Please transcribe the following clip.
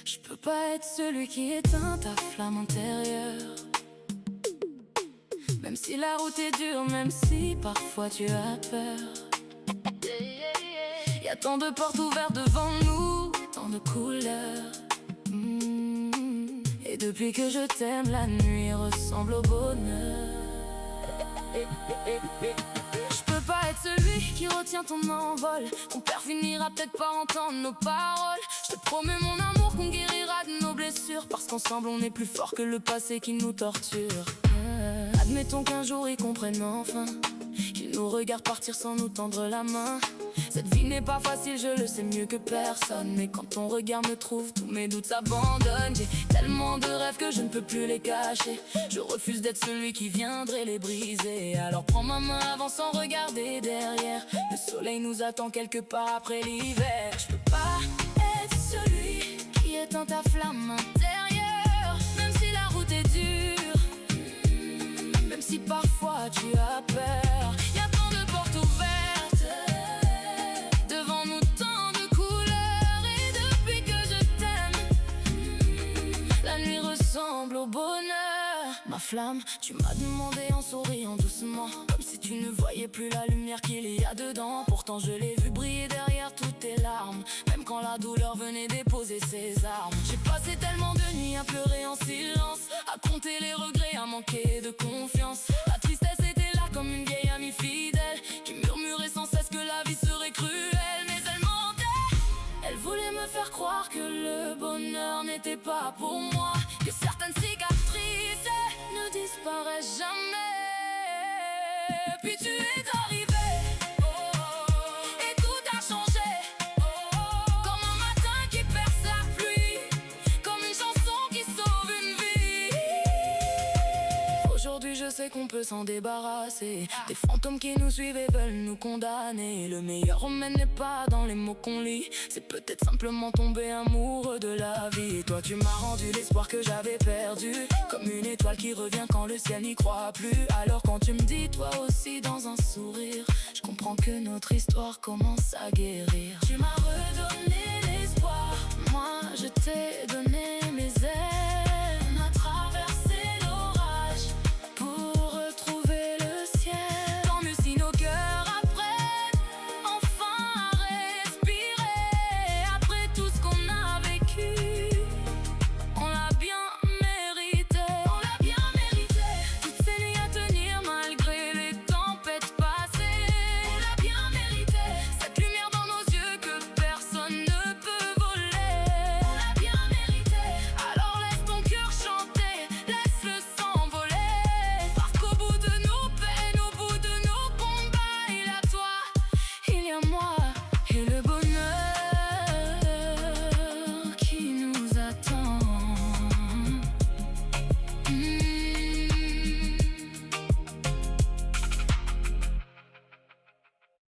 Je peux pas être celui qui éteint ta flamme intérieure. Même si la route est dure, même si parfois tu as peur. Y'a tant de portes ouvertes devant nous, tant de couleurs. Et depuis que je t'aime, la nuit ressemble au bonheur. Je peux pas être celui qui retient ton envol. Ton père finira peut-être par entendre nos paroles. Je te promets mon amour qu'on guérira de nos blessures, parce qu'ensemble on est plus fort que le passé qui nous torture. Admettons qu'un jour ils comprennent enfin, qu'ils nous regardent partir sans nous tendre la main. Cette vie n'est pas facile, je le sais mieux que personne, mais quand ton regard me trouve, tous mes doutes s'abandonnent. J'ai tellement de rêves que je ne peux plus les cacher. Je refuse d'être celui qui viendrait les briser. Alors prends ma main, avance sans regarder derrière. Le soleil nous attend quelque part après l'hiver. Je peux pas être celui qui éteint ta flamme intérieure, même si la route est dure, même si parfois tu as peur. Y'a tant de portes ouvertes devant nous, tant de couleurs. Et depuis que je t'aime, la nuit ressemble au bonheur. Ma flamme, tu m'as demandé en souriant doucement, comme si tu ne voyais plus la lumière qu'il y a dedans. Pourtant je l'ai vu briller derrière toutes tes larmes, même quand la douleur venait déposer ses armes. J'ai passé tellement de nuits à pleurer en silence, à compter les regrets, à manquer de confiance. La tristesse était là comme une vieille amie fidèle, qui murmurait sans cesse que la vie serait cruelle. Mais elle mentait, elle voulait me faire croire que le bonheur n'était pas pour moi, que certaines cicatrices ne disparaissent jamais. Puis tu es arrivé, et tout a changé, comme un matin qui perce la pluie, comme une chanson qui sauve une vie. Aujourd'hui je sais qu'on peut s'en débarrasser, des fantômes qui nous suivent et veulent nous condamner. Le meilleur remède n'est pas dans les mots qu'on lit, c'est peut-être simplement tomber amoureux de la vie. Et toi tu m'as rendu l'espoir que j'avais perdu, comme une étoile qui revient quand le ciel n'y croit plus. Alors quand tu me dis toi aussi dans un sourire, je comprends que notre histoire commence à guérir. Tu m'as redonné l'espoir, moi je t'ai donné